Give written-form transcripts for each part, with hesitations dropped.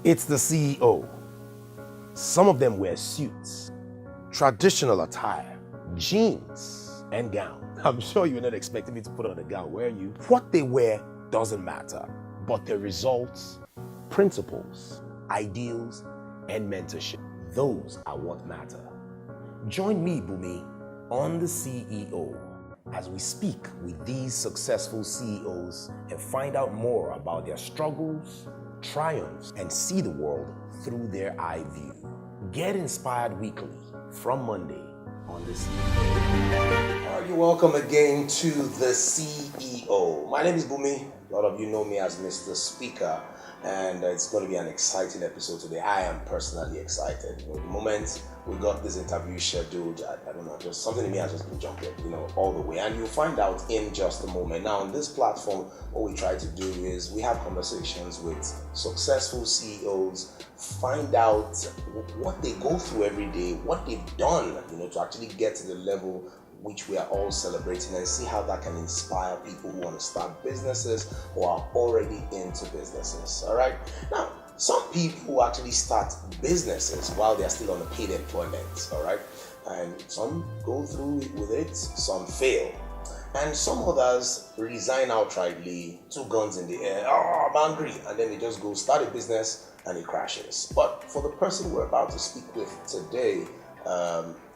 It's the CEO. Some of them wear suits, traditional attire, jeans, and gown. I'm sure you're not expecting me to put on a gown, were you? What they wear doesn't matter, but their results, principles, ideals, and mentorship, those are what matter. Join me, Bumi, on the CEO as we speak with these successful CEOs and find out more about their struggles, triumphs, and see the world through their eye view. Get inspired weekly from Monday on the CEO. All right, you're welcome again to the CEO. My name is Bumi. A lot of you know me as Mr. Speaker, and it's going to be an exciting episode today. I am personally excited. The moment we got this interview scheduled, I don't know, just something in me has just been jumping, all the way. And you'll find out in just a moment. Now, on this platform, what we try to do is we have conversations with successful CEOs, find out what they go through every day, what they've done, to actually get to the level which we are all celebrating, and see how that can inspire people who want to start businesses or are already into businesses. All right. Now, some people actually start businesses while they're still on a paid employment. All right. And some go through with it, some fail. And some others resign outrightly, two guns in the air, I'm angry, and then they just go start a business and it crashes. But for the person we're about to speak with today,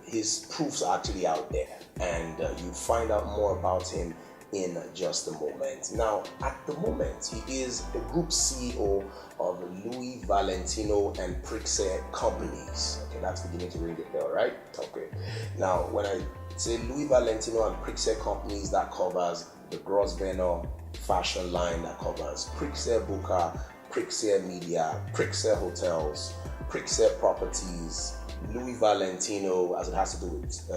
his proofs are actually out there, and you'll find out more about him in just a moment. Now, at the moment, he is the group CEO of Louis Valentino and Prixair companies. Okay, that's beginning to ring the bell, right? Okay. Now, when I say Louis Valentino and Prixair companies, that covers the Grosvenor fashion line, that covers Prixair Booker, Prixair Media, Prixair Hotels, Prixair Properties, Louis Valentino, as it has to do with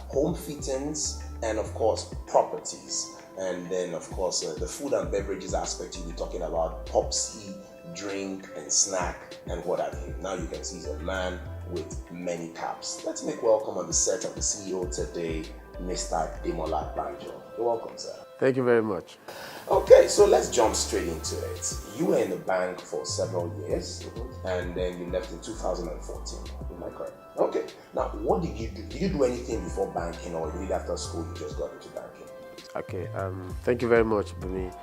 home fittings, and of course properties. And then of course the food and beverages aspect, you'll be talking about Popsy, drink and snack and what have you. Now you can see he's a man with many caps. Let's make welcome on the set of the CEO today, Mr. Demola Banjo. You're welcome, sir. Thank you very much. Okay, so let's jump straight into it. You were in the bank for several years, and then you left in 2014. Am I correct? Okay. Now, what did you do? Did you do anything before banking, or did after school you just got into banking? Okay. Thank you very much, Bumi.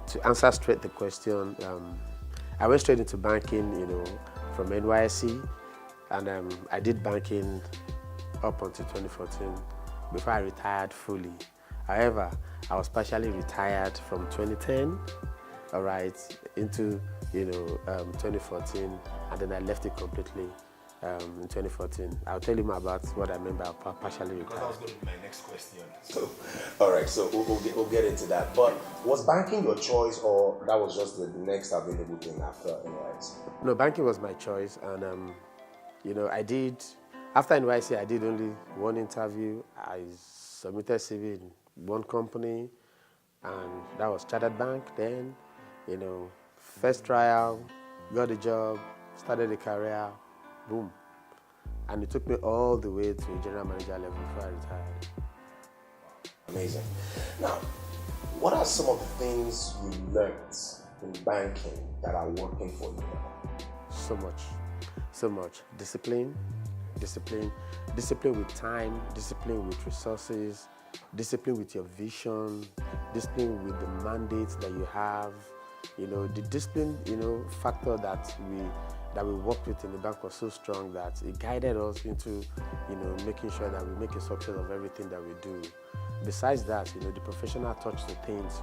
To answer straight the question, I went straight into banking, from NYSC, and I did banking up until 2014 before I retired fully. However, I was partially retired from 2010, all right, into 2014, and then I left it completely in 2014. I'll tell you more about what I mean by partially retired. Because that was going to be my next question. So, all right, so we'll get into that. But was banking your choice, or that was just the next available thing after NYSC? No, banking was my choice, and I did after NYSC. I did only one interview. I submitted CV in one company, and that was Chartered Bank. Then, first trial, got a job, started a career, boom. And it took me all the way to general manager level before I retired. Amazing. Now, what are some of the things you learned in banking that are working for you now? So much. Discipline with time, discipline with resources, discipline with your vision, discipline with the mandates that you have. The discipline, factor that we worked with in the bank was so strong that it guided us into, making sure that we make a success of everything that we do. Besides that, the professional touch to things,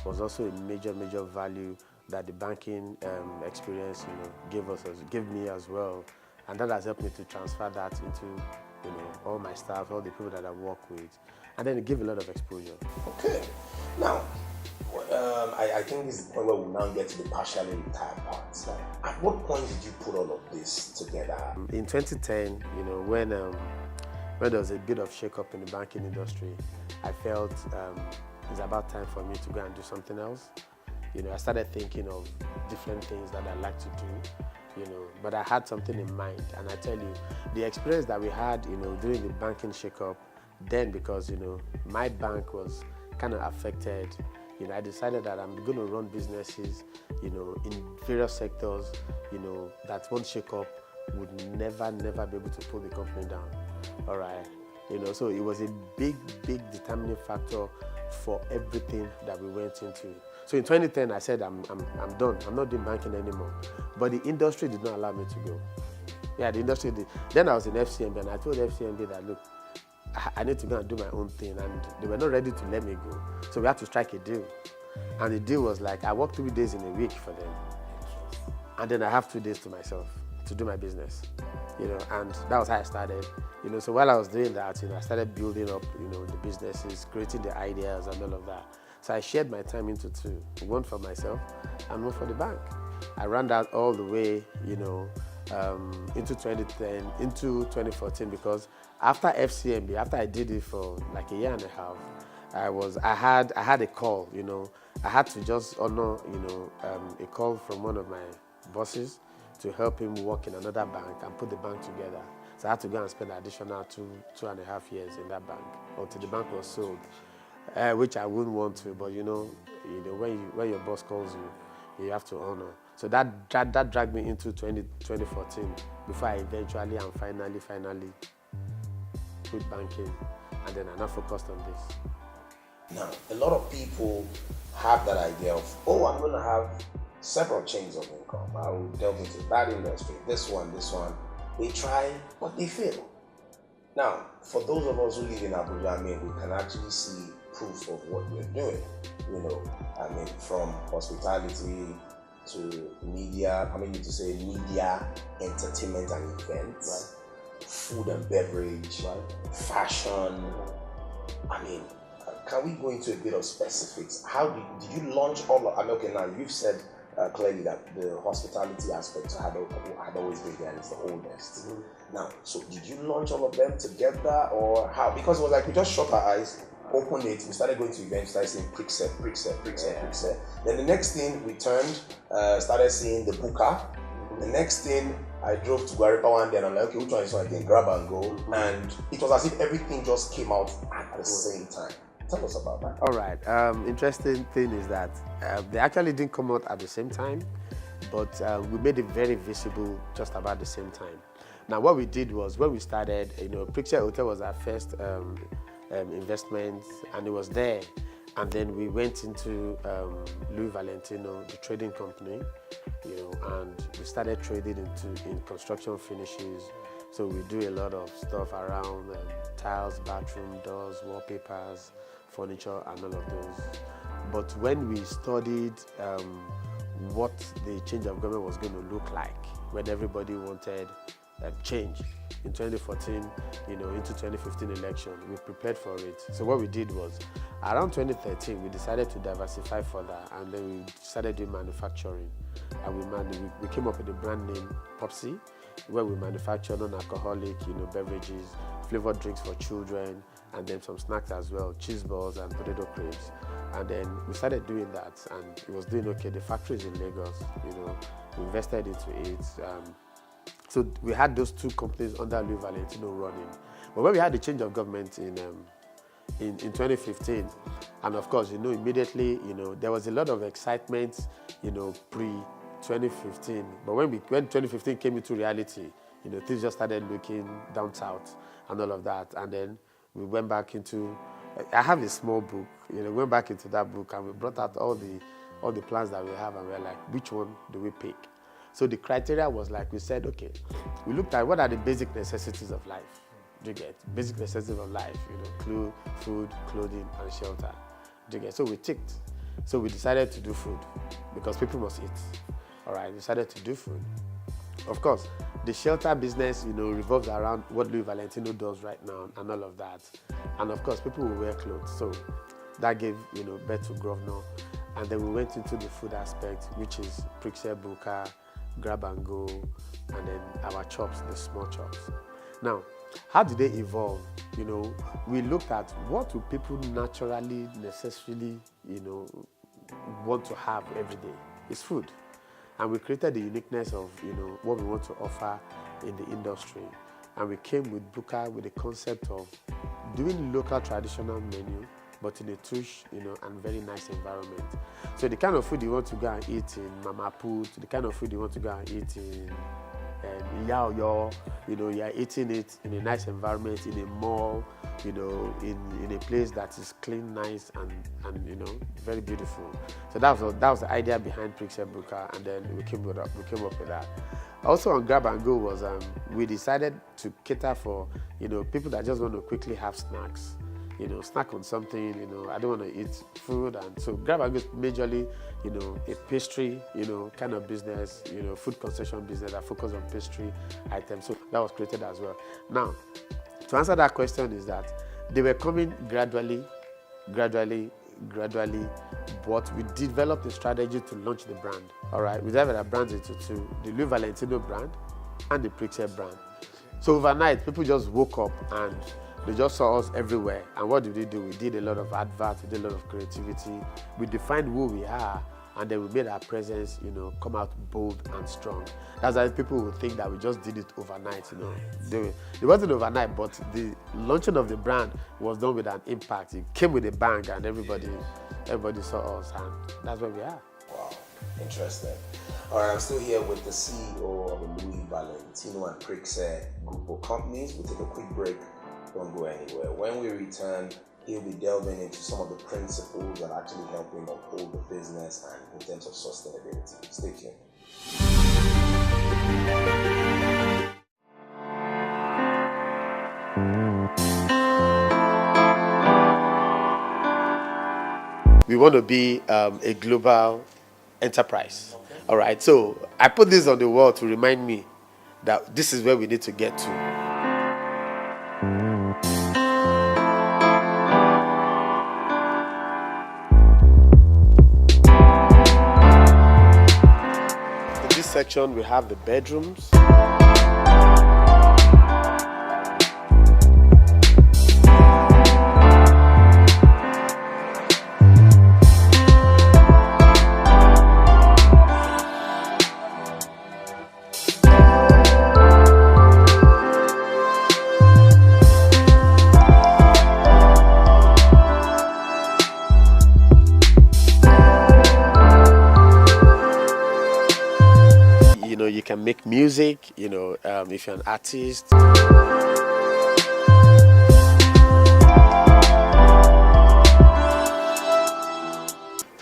was also a major value that the banking experience, gave me as well. And that has helped me to transfer that into, all my staff, all the people that I work with. And then it gave a lot of exposure. Okay. Now, I think this is the point where we now get to the partially retired part. At what point did you put all of this together? In 2010, when there was a bit of shake-up in the banking industry, I felt it's about time for me to go and do something else. I started thinking of different things that I like to do, but I had something in mind. And I tell you, the experience that we had, during the banking shake-up, then because, my bank was kind of affected, You know, I decided that I'm going to run businesses, you know, in various sectors, you know, that one shake-up would never be able to pull the company down. All right. You know, so it was a big determining factor for everything that we went into. So in 2010, I said, I'm done. I'm not doing banking anymore. But the industry did not allow me to go. Yeah, the industry did. Then I was in FCMB, and I told FCMB that, look, I need to go and do my own thing, and they were not ready to let me go. So we had to strike a deal. And the deal was like, I work 3 days in a week for them, and then I have 2 days to myself to do my business, you know, and that was how I started, you know. So while I was doing that, you know, I started building up, you know, the businesses, creating the ideas and all of that. So I shared my time into 2, one for myself and one for the bank. I ran that all the way, you know, into 2010, into 2014, because after FCMB, after I did it for like a year and a half, I had a call, you know. I had to just honor, you know, a call from one of my bosses to help him work in another bank and put the bank together. So I had to go and spend additional 2.5 years in that bank until the bank was sold, which I wouldn't want to, but you know when your boss calls you, you have to honor. So that dragged me into 2014 before I eventually and finally quit banking, and then I now focused on this. Now, a lot of people have that idea of, oh, I'm going to have several chains of income. I will delve into that industry, this one. They try, but they fail. Now, for those of us who live in Abuja, I mean, we can actually see proof of what you're doing. You know, I mean, from hospitality to media, media, entertainment and events, right, food and beverage, right, fashion. I mean, can we go into a bit of specifics? How did you launch all of, I mean, okay, now you've said clearly that the hospitality aspect had always been there and it's the oldest. Mm-hmm. Now, so did you launch all of them together or how? Because it was like we just shut our eyes, opened it, we started going to events, started seeing Prixair. Then the next thing we turned, started seeing the Booker. Mm-hmm. The next thing, I drove to Guaripa one day and I'm like, okay, which one is one again? Grab and go. Mm-hmm. And it was as if everything just came out at the same time. Tell us about that. All right. Interesting thing is that they actually didn't come out at the same time, but we made it very visible just about the same time. Now, what we did was when we started, you know, Prixair Hotel was our first investment, and it was there. And then we went into Valentino, the trading company, you know, and we started trading in construction finishes. So we do a lot of stuff around tiles, bathroom, doors, wallpapers, furniture, and all of those. But when we studied what the change of government was going to look like, when everybody wanted change in 2014, you know, into 2015 election, we prepared for it. So what we did was, around 2013, we decided to diversify further, and then we started doing manufacturing. And we came up with the brand name Popsy, where we manufacture non-alcoholic, you know, beverages, flavored drinks for children, and then some snacks as well, cheese balls and potato crisps. And then we started doing that, and it was doing okay. The factory is in Lagos, you know, we invested into it. So we had those 2 companies under Valentino running. But when we had the change of government in 2015, and of course, you know, immediately, you know, there was a lot of excitement, you know, pre-2015. But when 2015 came into reality, you know, things just started looking down south and all of that. And then we went back into, I have a small book, you know, went back into that book and we brought out all the plans that we have, and we're like, which one do we pick? So the criteria was like, we said, okay, we looked at what are the basic necessities of life. Do you get? Basic necessities of life, you know, food, clothing, and shelter. Do you get? So we ticked. So we decided to do food because people must eat. All right, we decided to do food. Of course, the shelter business, you know, revolves around what Louis Valentino does right now and all of that. And of course, people will wear clothes. So that gave, you know, birth to Governor. And then we went into the food aspect, which is Prixair Booker, Grab and Go, and then our chops, the small chops. Now, how did they evolve? You know, we looked at what do people naturally, necessarily, you know, want to have every day. It's food. And we created the uniqueness of, you know, what we want to offer in the industry. And we came with Booker with the concept of doing local traditional menu but in a tush, and very nice environment. So the kind of food you want to go and eat in Mama Put, the kind of food you want to go and eat in Yao Yo, you're eating it in a nice environment, in a mall, in a place that is clean, nice, and very beautiful. So that was the idea behind Prixair Booker, and then we came up with that. Also on Grab and Go was we decided to cater for people that just want to quickly have snacks. Snack on something, I don't want to eat food. And so Grab and Go is majorly, a pastry, kind of business, food concession business that focus on pastry items. So that was created as well. Now, to answer that question is that they were coming gradually, but we developed a strategy to launch the brand. All right, we divided our brands into two, the Louis Valentino brand and the Prixair brand. So overnight, people just woke up and they just saw us everywhere. And what did we do? We did a lot of adverts, we did a lot of creativity. We defined who we are, and then we made our presence, come out bold and strong. That's why people would think that we just did it overnight, It wasn't overnight, but the launching of the brand was done with an impact. It came with a bang, and everybody saw us, and that's where we are. Wow, interesting. All right, I'm still here with the CEO of the Louis Valentino and Prixair group of companies. We'll take a quick break. Don't go anywhere. When we return, he'll be delving into some of the principles that actually help him uphold the business and in terms of sustainability. Stay tuned. We want to be a global enterprise. Okay. All right, so I put this on the wall to remind me that this is where we need to get to. In this section, we have the bedrooms. You can make music, if you're an artist.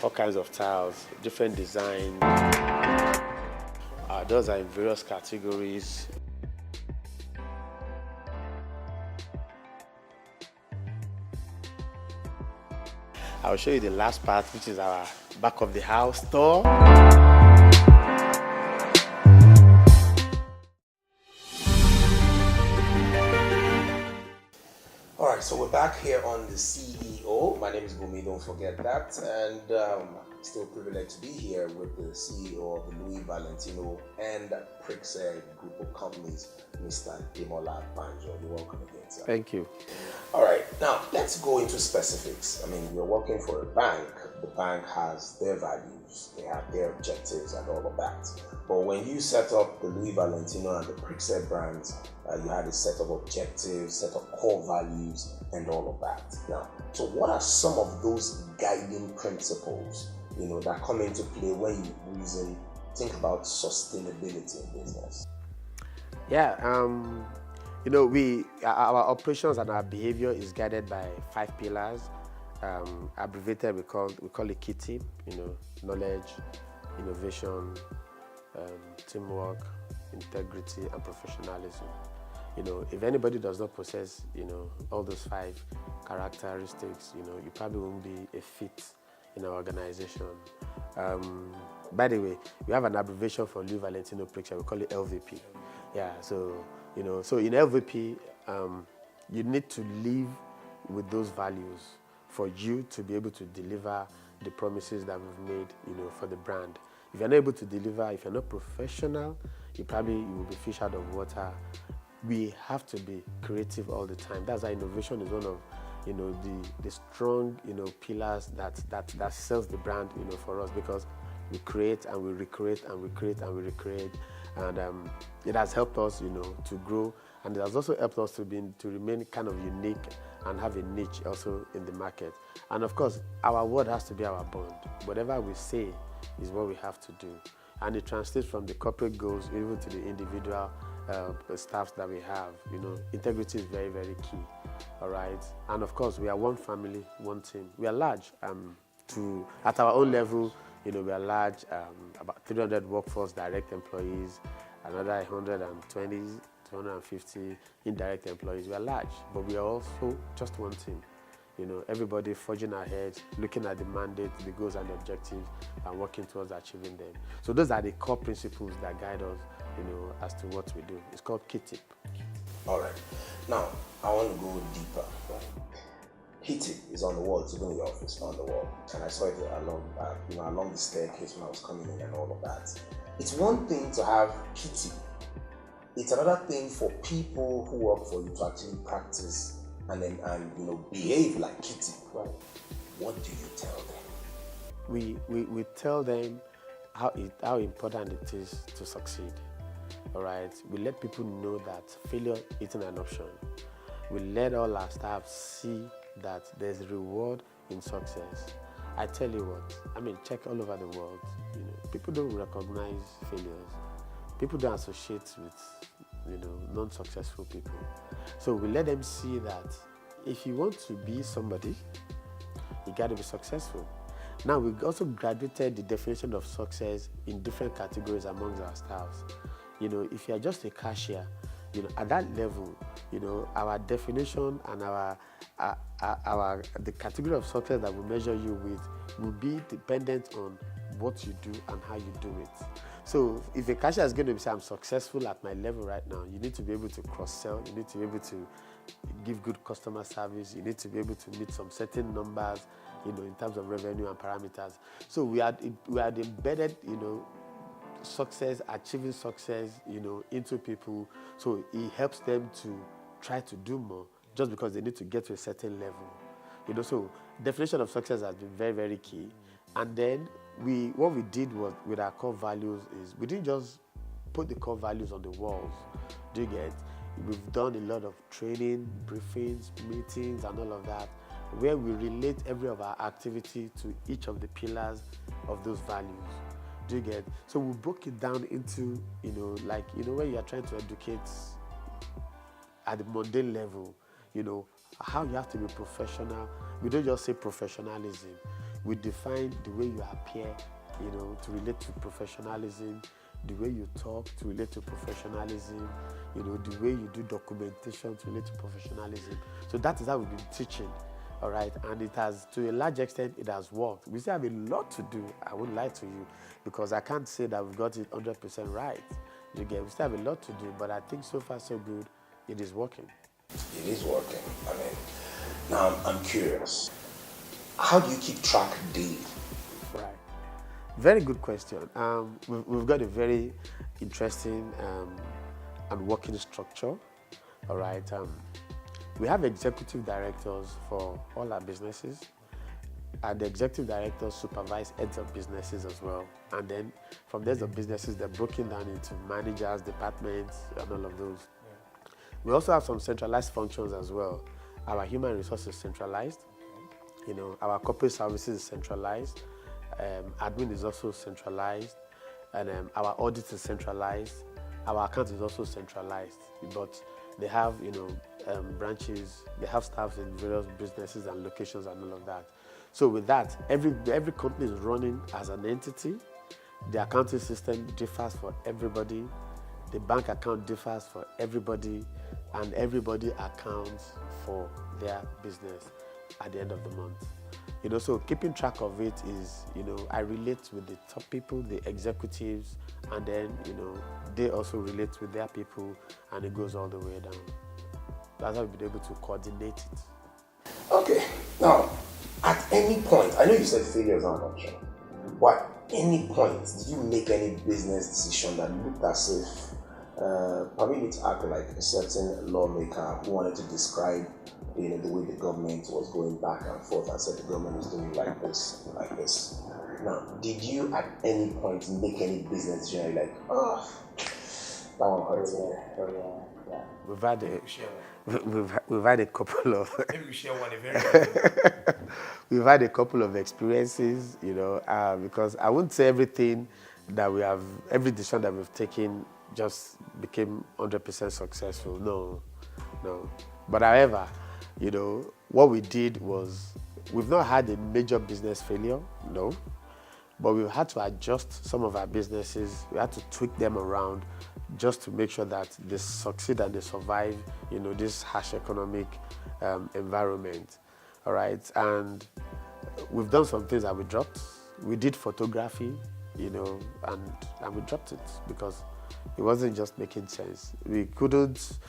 All kinds of tiles, different designs. Those are in various categories. I'll show you the last part, which is our back of the house store. So we're back here on the CEO. My name is Bumi, don't forget that. And still privileged to be here with the CEO of the Louis Valentino and Prixair group of companies, Mr. Demola Banjo. You're welcome again, sir. Thank you. All right, now let's go into specifics. I mean, we're working for a bank. The bank has their values, they have their objectives and all of that. But when you set up the Louis Valentino and the Prixair brands, you had a set of objectives, set of core values, and all of that. Now, so what are some of those guiding principles, that come into play when you think about sustainability in business? Yeah, our operations and our behavior is guided by 5 pillars. Abbreviated, we call it KITI. Knowledge, innovation, teamwork, integrity, and professionalism. If anybody does not possess, all those 5 characteristics, you probably won't be a fit in our organization. By the way, we have an abbreviation for Louis Valentino Prixair. We call it LVP. Yeah, so in LVP, you need to live with those values for you to be able to deliver the promises that we've made, for the brand. If you're not able to deliver, if you're not professional, you will be fish out of water. We have to be creative all the time. That's why innovation is one of, the strong, pillars that sells the brand, for us, because we create and we recreate and we create and we recreate, and it has helped us, to grow And it has also helped us to remain kind of unique and have a niche also in the market. And of course, our word has to be our bond. Whatever we say is what we have to do. And it translates from the corporate goals even to the individual staffs that we have. You know, integrity is very, very key. All right. And of course, we are one family, one team. We are large. At our own level, you know, we are large. About 300 workforce direct employees, another 120, 250 indirect employees. We are large, but we are also just one team. You know, everybody forging ahead, looking at the mandate, the goals and the objectives, and working towards achieving them. So those are the core principles that guide us, you know, as to what we do. It's called KTIP. All right. Now, I want to go deeper. KTIP is on the wall. It's even in the office, on the wall. And I saw it along the staircase when I was coming in and all of that. It's one thing to have KTIP. It's another thing for people who work for you to actually practice and behave like KTIP. Right. What do you tell them? We tell them how important it is to succeed. All right. We let people know that failure isn't an option. We let all our staff see that there's reward in success. I tell you what, check all over the world. You know, people don't recognize failures. People don't associate with, you know, non-successful people. So we let them see that if you want to be somebody, you got to be successful. Now, we've also graduated the definition of success in different categories amongst our staffs. You know, if you're just a cashier, you know, at that level, you know, our definition and the category of success that we measure you with will be dependent on what you do and how you do it. So if a cashier is going to say, I'm successful at my level right now, you need to be able to cross-sell, you need to be able to give good customer service, you need to be able to meet some certain numbers, you know, in terms of revenue and parameters. So we had embedded, you know, success, achieving success, you know, into people. So it helps them to try to do more just because they need to get to a certain level. You know, so definition of success has been very, very key. And then what we did was with our core values is we didn't just put the core values on the walls. Do you get? We've done a lot of training, briefings, meetings, and all of that, where we relate every of our activity to each of the pillars of those values. Do you get? So we broke it down into, you know, like, you know, when you are trying to educate at the mundane level, you know, how you have to be professional. We don't just say professionalism. We define the way you appear, you know, to relate to professionalism, the way you talk to relate to professionalism, you know, the way you do documentation to relate to professionalism. So that is how we've been teaching, all right? And it has, to a large extent, it has worked. We still have a lot to do, I won't lie to you, because I can't say that we've got it 100% right. You get, we still have a lot to do, but I think so far so good, it is working. It is working. Now I'm curious. How do you keep track daily? Right. Very good question. We've got a very interesting and working structure. All right. We have executive directors for all our businesses, and the executive directors supervise heads of businesses as well. And then from heads of businesses, they're broken down into managers, departments, and all of those. Yeah. We also have some centralized functions as well. Our human resources is centralized. You know, our corporate services is centralized. Admin is also centralized. And our audit is centralized. Our account is also centralized. But they have, you know, branches, they have staff in various businesses and locations and all of that. So with that, every company is running as an entity. The accounting system differs for everybody. The bank account differs for everybody. And everybody accounts for their business at the end of the month. You know, so keeping track of it is, you know, I relate with the top people, the executives, and then, you know, they also relate with their people, and it goes all the way down. That's how we've been able to coordinate it. Okay. Now, at any point, I know you said failure is not an option, but at any point, did you make any business decision that looked as if permitted to act like a certain lawmaker who wanted to describe, you know, the way the government was going back and forth and said the government is doing like this, like this. Now, did you at any point make any business decision like, That one hurts. Yeah. We've had a, Share one. we've had a couple of Maybe we share one eventually. we've had a couple of experiences, because I wouldn't say everything every decision that we've taken just became 100% successful. No. But however, what we did was we've not had a major business failure, no. But we've had to adjust some of our businesses. We had to tweak them around just to make sure that they succeed and they survive, this harsh economic environment. All right, and we've done some things that we dropped. We did photography, and we dropped it because it wasn't just making sense. We couldn't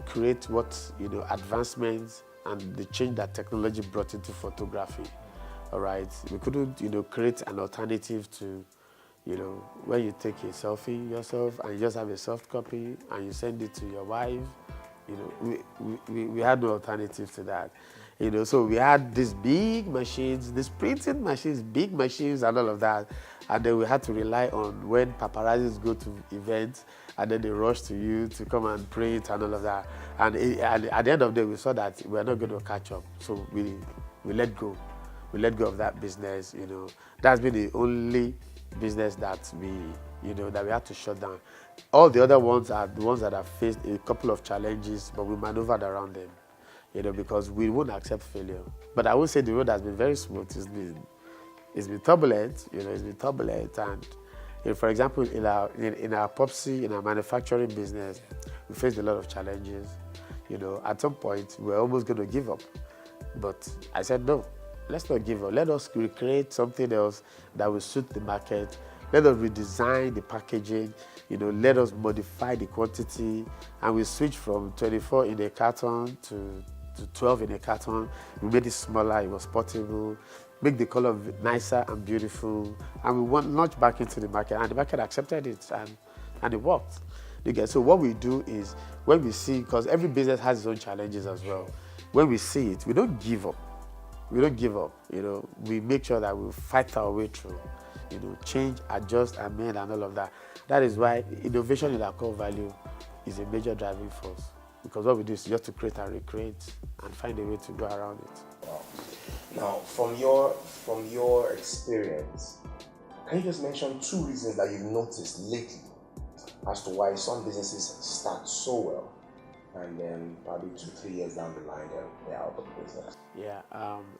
create what advancements and the change that technology brought into photography. All right, we couldn't create an alternative to when you take a selfie yourself and you just have a soft copy and you send it to your wife. We had no alternative to that. So we had these big machines, these printing machines, big machines and all of that. And then we had to rely on when paparazzis go to events and then they rush to you to come and print and all of that. And at the end of the day, we saw that we were not going to catch up. So we let go. We let go of that business, That's been the only business that we had to shut down. All the other ones are the ones that have faced a couple of challenges, but we maneuvered around them, because we won't accept failure. But I would say the road has been very smooth. It's been turbulent, it's been turbulent. And for example, in our Popsi, in our manufacturing business, we faced a lot of challenges. At some point, we were almost going to give up. But I said, no, let's not give up. Let us recreate something else that will suit the market. Let us redesign the packaging. Let us modify the quantity. And we switched from 24 in a carton to 12 in a carton. We made it smaller. It was portable. Make the color nicer and beautiful. And we launched back into the market. And the market accepted it. And it worked. So what we do is when we see, because every business has its own challenges as well. When we see it, we don't give up. We don't give up, we make sure that we fight our way through, change, adjust, amend, and all of that. That is why innovation in our core value is a major driving force. Because what we do is just to create and recreate and find a way to go around it. Wow. Now, from your experience, can you just mention 2 reasons that you've noticed lately as to why some businesses start so well, and then probably 2-3 years down the line, they're out of business? Yeah,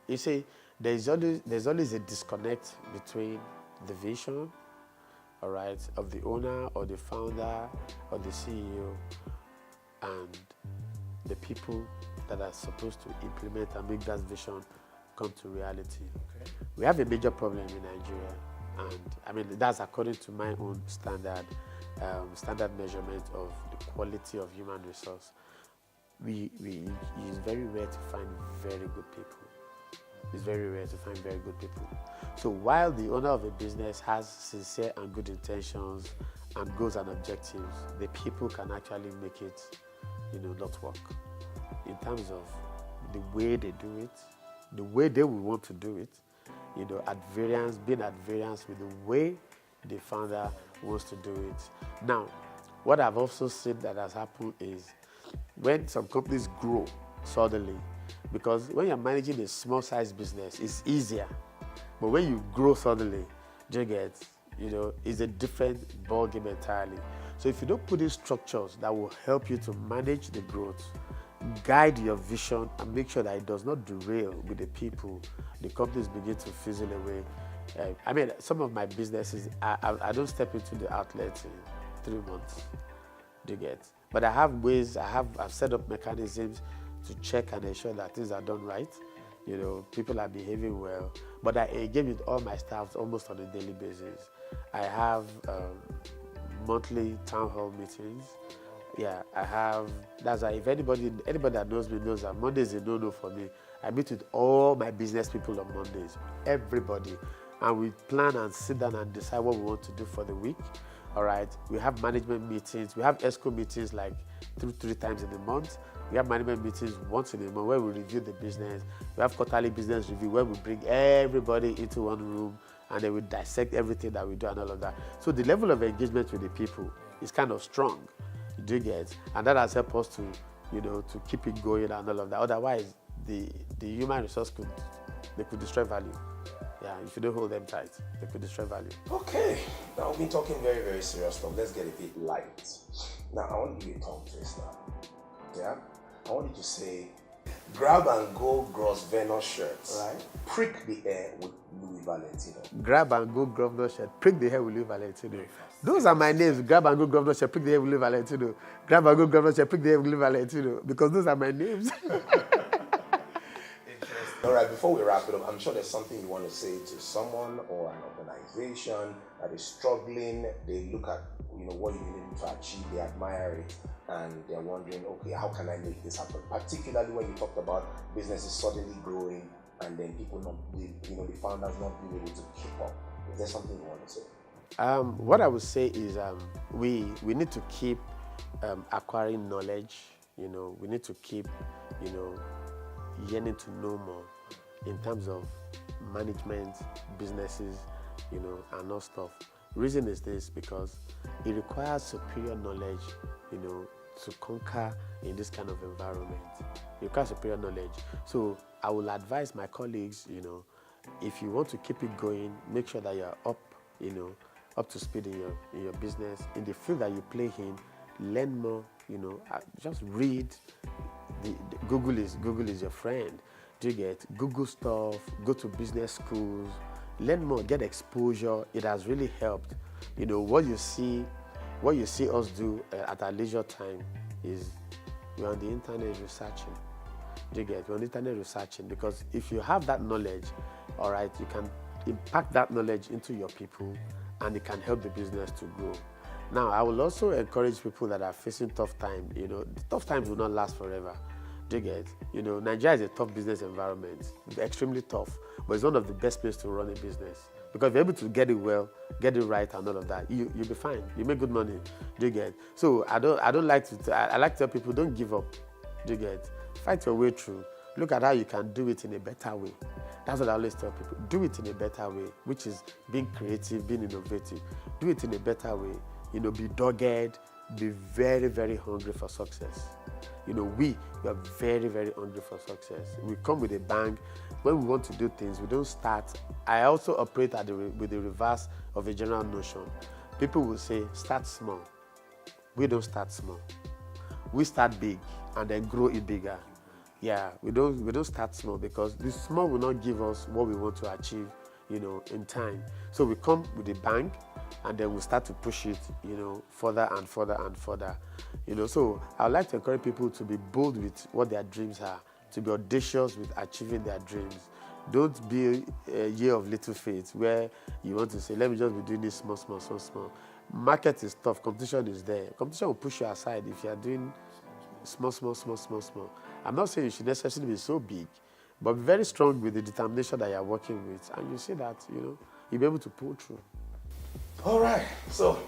you see, there's always a disconnect between the vision, all right, of the owner or the founder or the CEO and the people that are supposed to implement and make that vision come to reality. Okay. We have a major problem in Nigeria, and that's according to my own standard measurement of the quality of human resource. It's very rare to find very good people. It's very rare to find very good people. So while the owner of a business has sincere and good intentions and goals and objectives, the people can actually make it, not work. In terms of the way they do it, the way they will want to do it, being at variance with the way the founder wants to do it. Now, what I've also seen that has happened is when some companies grow suddenly, because when you're managing a small-sized business, it's easier. But when you grow suddenly, it's a different ballgame entirely. So if you don't put in structures that will help you to manage the growth, guide your vision, and make sure that it does not derail with the people, the companies begin to fizzle away. Some of my businesses, I don't step into the outlet in 3 months. But I have ways, I've set up mechanisms to check and ensure that things are done right. People are behaving well. But I engage with all my staff almost on a daily basis. I have monthly town hall meetings. Yeah, I have. That's why if anybody that knows me knows that Monday is a no-no for me. I meet with all my business people on Mondays, everybody, and we plan and sit down and decide what we want to do for the week. All right, we have management meetings. We have ESCO meetings like 3 times in a month. We have management meetings once in a month where we review the business. We have quarterly business review where we bring everybody into one room and then we dissect everything that we do and all of that. So the level of engagement with the people is kind of strong. Do you get? And that has helped us to, to keep it going and all of that. Otherwise, the human resource could destroy value. Yeah, if you don't hold them tight, they could destroy value. Okay, now we've been talking very, very serious stuff. Let's get a bit light. Now, I want you to talk to us now. Yeah? I want you to say, grab and go Grosvenor shirts. Right. Prick the air with Louis Valentino. Grab and go Governor shirt, prick the hair with Louis Valentino. Those are my names. Grab and go Governor shirt, prick the hair with Louis Valentino. Grab and go Governor shirt, prick the hair with Louis Valentino. Because those are my names. All right, before we wrap it up, I'm sure there's something you want to say to someone or an organization that is struggling. They look at what you've been able to achieve, they admire it, and they're wondering, okay, how can I make this happen? Particularly when you talked about businesses suddenly growing and then people the founders not being able to keep up. Is there something you want to say? What I would say is we need to keep acquiring knowledge. We need to keep yearning to know more in terms of management, businesses, and all stuff. Reason is this, because it requires superior knowledge, to conquer in this kind of environment. It requires superior knowledge. So I will advise my colleagues, if you want to keep it going, make sure that you're up to speed in your business, in the field that you play in. Learn more, just read. Google is your friend. Do you get? Google stuff, go to business schools, learn more, get exposure. It has really helped. What you see us do at our leisure time is we're on the internet researching. Do you get? We're on the internet researching, because if you have that knowledge, all right, you can impact that knowledge into your people, and it can help the business to grow. Now, I will also encourage people that are facing tough times. Tough times will not last forever. Do you get? Nigeria is a tough business environment, extremely tough, but it's one of the best places to run a business. Because if you're able to get it well, get it right, and all of that, you'll be fine. You make good money. Do you get? So I like to tell people, don't give up. Do you get? Fight your way through. Look at how you can do it in a better way. That's what I always tell people. Do it in a better way, which is being creative, being innovative. Do it in a better way. Be dogged, be very, very hungry for success. We are very, very hungry for success. We come with a bang. When we want to do things, we don't start. I also operate with the reverse of a general notion. People will say, start small. We don't start small. We start big and then grow it bigger. Yeah, we don't start small, because the small will not give us what we want to achieve, in time. So we come with a bang, and then we start to push it, further and further and further. So I would like to encourage people to be bold with what their dreams are, to be audacious with achieving their dreams. Don't be a year of little faith where you want to say, let me just be doing this small. Market is tough, competition is there. Competition will push you aside if you are doing small. I'm not saying you should necessarily be so big, but be very strong with the determination that you are working with, and you see that, you'll be able to pull through. All right, so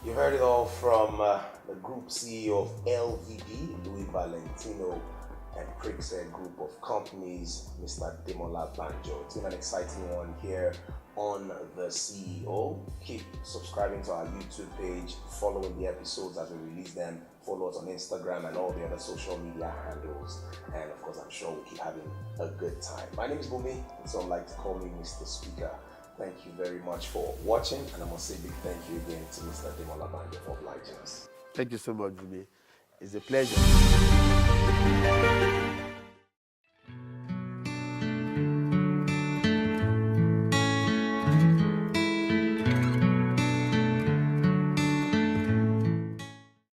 you heard it all from the group CEO of LVD, Louis Valentino, and Prixair group of companies, Mr. Demola Banjo. It's been an exciting one here on the CEO. Keep subscribing to our YouTube page, following the episodes as we release them, follow us on Instagram and all the other social media handles, and of course I'm sure we'll keep having a good time. My name is Bumi, and some like to call me Mr. Speaker. Thank you very much for watching, and I must say a big thank you again to Mr. Demola Banjo for obliging us. Thank you so much, Bumi. It's a pleasure.